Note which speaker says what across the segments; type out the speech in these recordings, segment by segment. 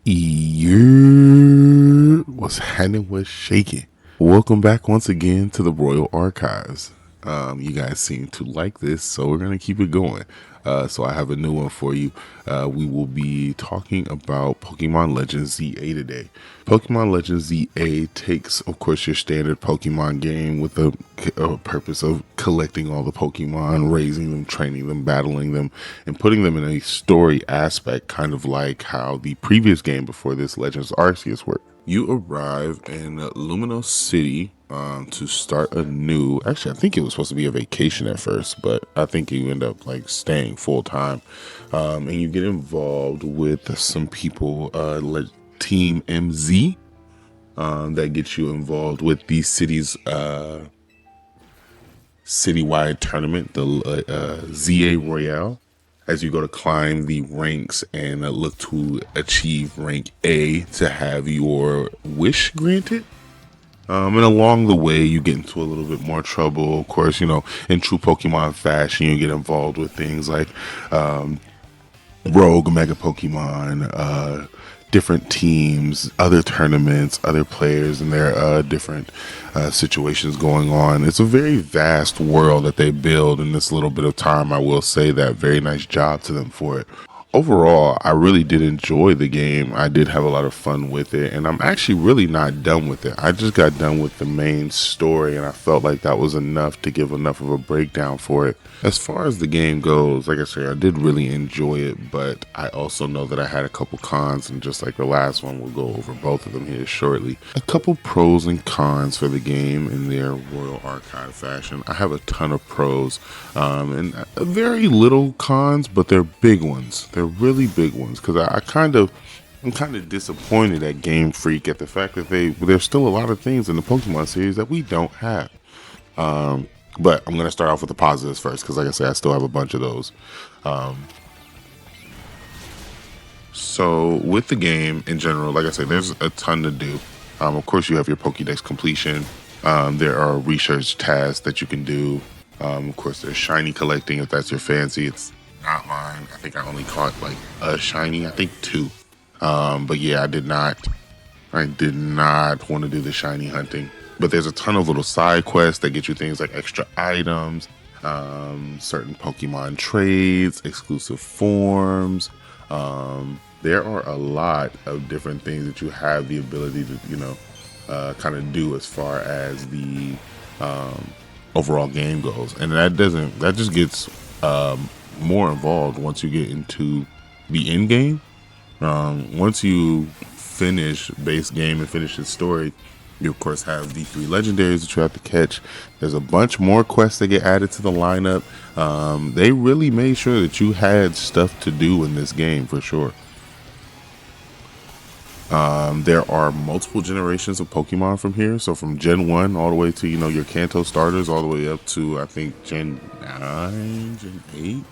Speaker 1: What's happening? What's shaking? Welcome back once again to the Royal Archives. You guys seem to like this, so we're gonna keep it going. So I have a new one for you. We will be talking about Pokemon Legends ZA today. Pokemon Legends ZA takes, of course, your standard Pokemon game with a purpose of collecting all the Pokemon, raising them, training them, battling them, and putting them in a story aspect, kind of like how the previous game before this, Legends Arceus, worked. You arrive in Luminos City to start a new. Actually, I think it was supposed to be a vacation at first, but I think you end up like staying full time, and you get involved with some people, like Team MZ, that gets you involved with the city's citywide tournament, the ZA Royale, as you go to climb the ranks and look to achieve rank A to have your wish granted. And along the way, you get into a little bit more trouble. Of course, in true Pokemon fashion, you get involved with things like rogue mega Pokemon, different teams, other tournaments, other players, and their different situations going on. It's a very vast world that they build in this little bit of time. I will say that. Very nice job to them for it. Overall, I really did enjoy the game. I did have a lot of fun with it, and I'm actually really not done with it. I just got done with the main story, and I felt like that was enough to give enough of a breakdown for it. As far as the game goes, like I say, I did really enjoy it, but I also know that I had a couple cons, and just like the last one, we'll go over both of them here shortly. A couple pros and cons for the game in their Royal Archive fashion. I have a ton of pros, and very little cons, but they're big ones. They're really big ones, because I'm kind of disappointed at Game Freak at the fact that there's still a lot of things in the Pokemon series that we don't have. But I'm gonna start off with the positives first, because like I said, I still have a bunch of those. So with the game in general, like I said, there's a ton to do. Of course, you have your Pokédex completion. There are research tasks that you can do. Of course, there's shiny collecting if that's your fancy. It's not mine. I think I only caught like a shiny. I think two. But yeah, I did not want to do the shiny hunting. But there's a ton of little side quests that get you things like extra items, certain Pokemon trades, exclusive forms. There are a lot of different things that you have the ability to, kind of do as far as the overall game goes, and that just gets more involved once you get into the end game. Once you finish base game and finish the story, you of course have the 3 legendaries that you have to catch. There's a bunch more quests that get added to the lineup. They really made sure that you had stuff to do in this game for sure. There are multiple generations of Pokemon from here. So from Gen 1 all the way to, your Kanto starters, all the way up to, I think, Gen 9, Gen 8.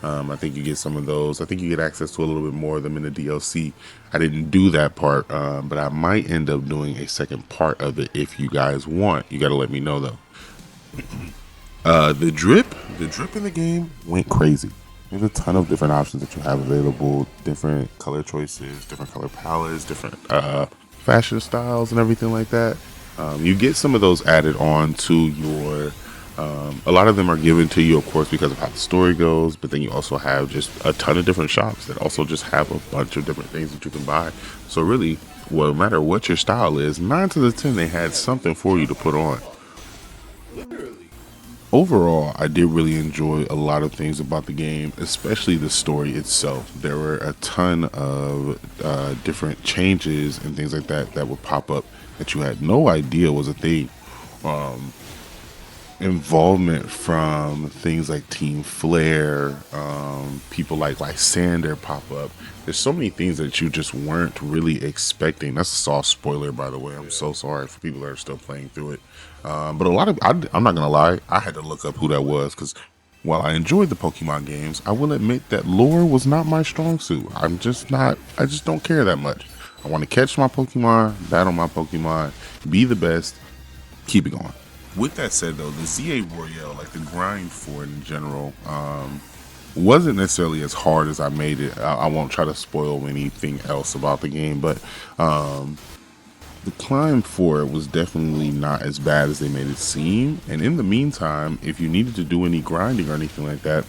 Speaker 1: I think you get some of those. I think you get access to a little bit more of them in the DLC. I didn't do that part, but I might end up doing a second part of it if you guys want. You got to let me know, though. The drip in the game went crazy. There's a ton of different options that you have available, different color choices, different color palettes, different fashion styles and everything like that. You get some of those added on to your, a lot of them are given to you, of course, because of how the story goes, but then you also have just a ton of different shops that also just have a bunch of different things that you can buy. So really, well, no matter what your style is, 9 to the 10, they had something for you to put on. Overall, I did really enjoy a lot of things about the game, especially the story itself. There were a ton of different changes and things like that would pop up that you had no idea was a thing. Involvement from things like Team Flare, people like Lysander pop up. There's so many things that you just weren't really expecting. That's a soft spoiler, by the way. I'm so sorry for people that are still playing through it. But a lot of, I'm not gonna lie, I had to look up who that was, because while I enjoyed the Pokemon games, I will admit that lore was not my strong suit. I just don't care that much. I want to catch my Pokemon, battle my Pokemon, be the best, keep it going. With that said, though, the ZA Royale, like the grind for it in general, wasn't necessarily as hard as I made it. I won't try to spoil anything else about the game, but um, the climb for it was definitely not as bad as they made it seem. And in the meantime, if you needed to do any grinding or anything like that,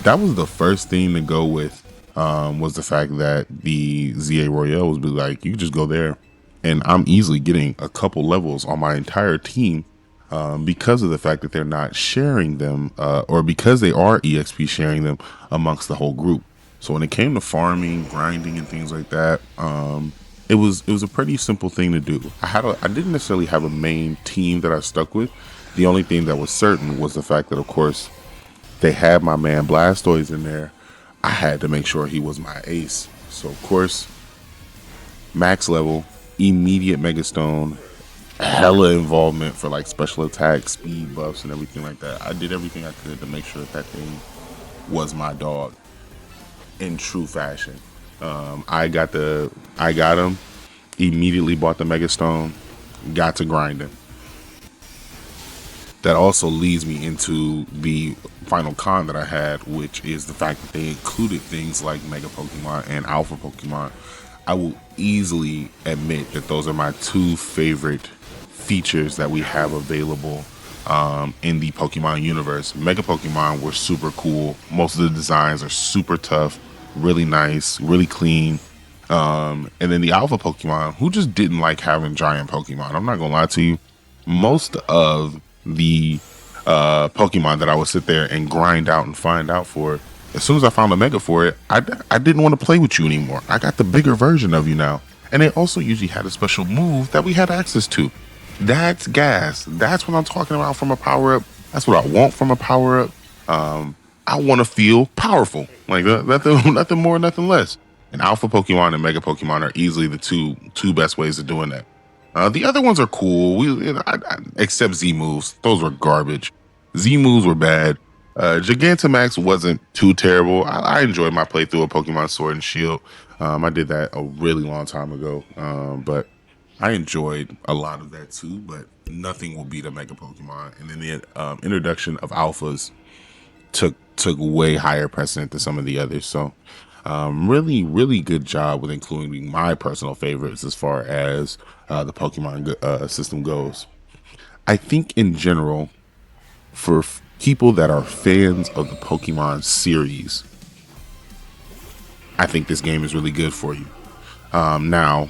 Speaker 1: that was the first thing to go with. Was the fact that the ZA Royale was be like, you just go there, and I'm easily getting a couple levels on my entire team, because of the fact that they're not sharing them, or because they are EXP sharing them amongst the whole group. So when it came to farming, grinding, and things like that, it was a pretty simple thing to do. I didn't necessarily have a main team that I stuck with. The only thing that was certain was the fact that, of course, they had my man Blastoise in there. I had to make sure he was my ace. So of course, max level, immediate Megastone, hella involvement for like special attack, speed buffs, and everything like that. I did everything I could to make sure that thing was my dog in true fashion. I got him, immediately bought the Megastone, got to grinding. That also leads me into the final con that I had, which is the fact that they included things like Mega Pokemon and Alpha Pokemon. I will easily admit that those are my two favorite features that we have available, in the Pokemon universe. Mega Pokemon were super cool. Most of the designs are super tough, really nice, really clean. And then the Alpha Pokemon, who just didn't like having giant Pokemon. I'm not gonna lie to you. Most of the Pokemon that I would sit there and grind out and find out for, as soon as I found a Mega for it, I didn't want to play with you anymore. I got the bigger version of you now. And it also usually had a special move that we had access to. That's gas. That's what I'm talking about from a power up. That's what I want from a power up. I want to feel powerful, like nothing, nothing more, nothing less. And Alpha Pokemon and Mega Pokemon are easily the two best ways of doing that. The other ones are cool. Except Z moves, those were garbage. Z moves were bad. Gigantamax wasn't too terrible. I enjoyed my playthrough of Pokemon Sword and Shield. I did that a really long time ago, but I enjoyed a lot of that too. But nothing will beat a Mega Pokemon. And then the introduction of Alphas took way higher precedent than some of the others. So, really, really good job with including my personal favorites as far as the Pokemon system goes. I think in general, for people that are fans of the Pokemon series, I think this game is really good for you. Now,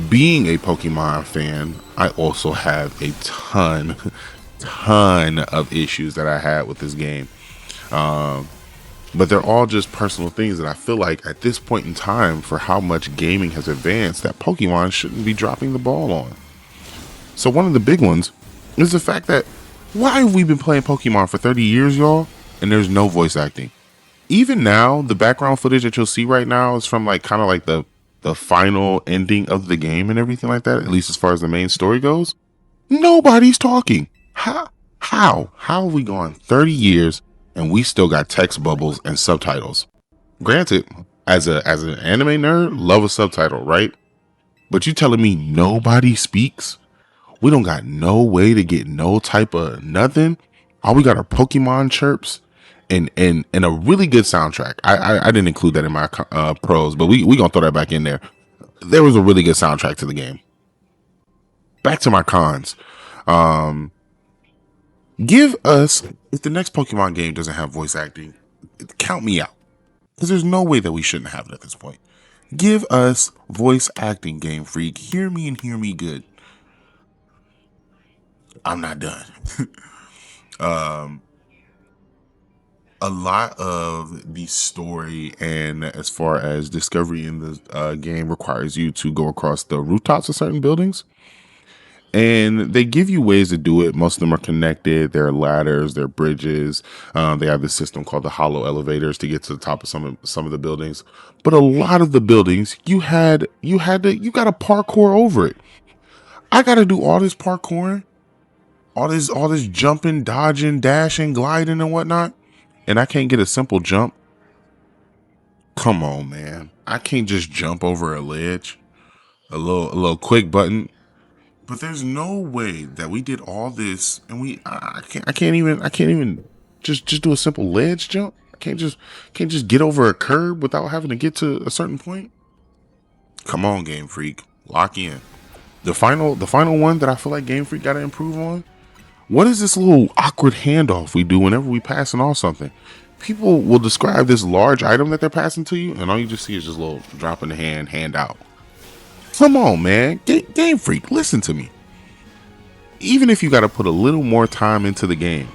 Speaker 1: being a Pokemon fan, I also have a ton of issues that I had with this game. But they're all just personal things that I feel like at this point in time, for how much gaming has advanced, that Pokemon shouldn't be dropping the ball on. So one of the big ones is the fact that, why have we been playing Pokemon for 30 years, y'all, and there's no voice acting? Even now, the background footage that you'll see right now is from like kind of like the final ending of the game and everything like that, at least as far as the main story goes. Nobody's talking. How have we gone 30 years and we still got text bubbles and subtitles? Granted, as an anime nerd, love a subtitle, right? But you telling me nobody speaks? We don't got no way to get no type of nothing. All we got are Pokemon chirps and a really good soundtrack. I didn't include that in my pros, but we gonna throw that back in there. There was a really good soundtrack to the game. Back to my cons. Um, Give us, if the next Pokemon game doesn't have voice acting, count me out, because there's no way that we shouldn't have it at this point. Give us voice acting, Game Freak. Hear me and hear me good. I'm not done. um, a lot of the story and as far as discovery in the game requires you to go across the rooftops of certain buildings. And they give you ways to do it. Most of them are connected. There are ladders, there are bridges. They have this system called the hollow elevators to get to the top of some of the buildings. But a lot of the buildings, you got to parkour over it. I got to do all this parkouring, all this jumping, dodging, dashing, gliding, and whatnot, and I can't get a simple jump. Come on, man! I can't just jump over a ledge. A little quick button. But there's no way that we did all this and I can't even just do a simple ledge jump. I can't just get over a curb without having to get to a certain point. Come on, Game Freak, lock in. The final one that I feel like Game Freak got to improve on. What is this little awkward handoff we do whenever we passing off something? People will describe this large item that they're passing to you, and all you just see is just a little drop in the hand out. Come on, man. Game Freak, listen to me. Even if you got to put a little more time into the game,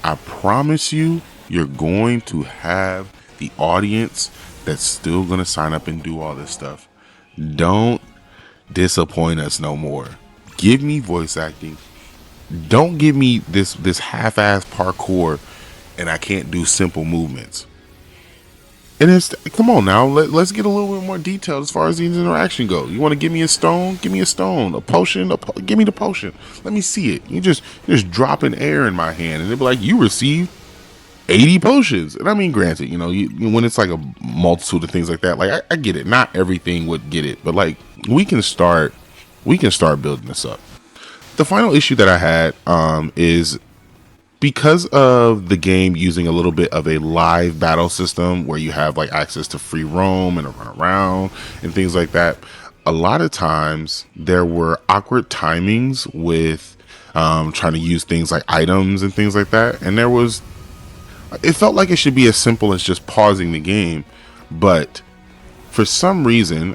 Speaker 1: I promise you're going to have the audience that's still going to sign up and do all this stuff. Don't disappoint us no more. Give me voice acting. Don't give me this half-ass parkour and I can't do simple movements. And it's come on now, let's get a little bit more detailed as far as the interaction go. You want to give me a stone? Give me a stone. A potion? Give me the potion. Let me see it. You just dropping air in my hand, and they'll be like, you received 80 potions. And I mean, granted, when it's like a multitude of things like that, like I get it. Not everything would get it, but like we can start building this up. The final issue that I had is because of the game using a little bit of a live battle system where you have like access to free roam and a run around and things like that. A lot of times there were awkward timings with trying to use things like items and things like that. And it felt like it should be as simple as just pausing the game. But for some reason,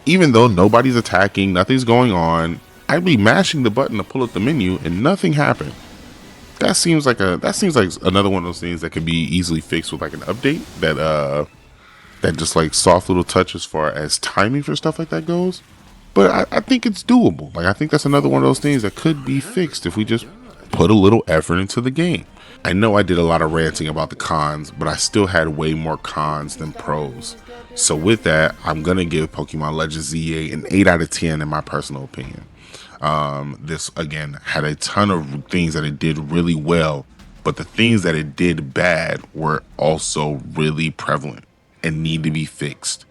Speaker 1: even though nobody's attacking, nothing's going on, I'd be mashing the button to pull up the menu and nothing happened. That seems like another one of those things that could be easily fixed with like an update that just like soft little touch as far as timing for stuff like that goes. But I think it's doable. Like I think that's another one of those things that could be fixed if we just put a little effort into the game. I know I did a lot of ranting about the cons, but I still had way more cons than pros. So with that, I'm gonna give Pokemon Legends ZA an 8 out of 10 in my personal opinion. This again had a ton of things that it did really well, but the things that it did bad were also really prevalent and need to be fixed.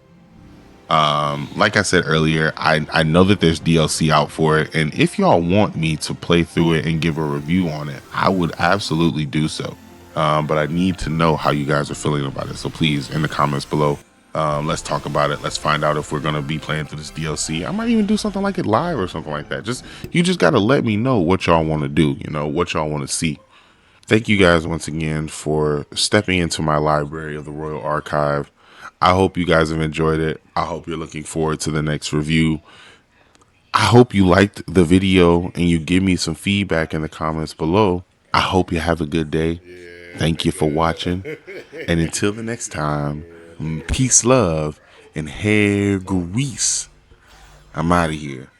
Speaker 1: Like I said earlier, I know that there's DLC out for it, and if y'all want me to play through it and give a review on it, I would absolutely do so. But I need to know how you guys are feeling about it. So please, in the comments below, let's talk about it. Let's find out if we're gonna be playing through this DLC. I might even do something like it live or something like that. You just gotta let me know what y'all want to do. What y'all want to see. Thank you guys once again for stepping into my library of the Royal Archive. I hope you guys have enjoyed it. I hope you're looking forward to the next review. I hope you liked the video and you give me some feedback in the comments below. I hope you have a good day. Thank you for watching. And until the next time, peace, love, and hair grease. I'm out of here.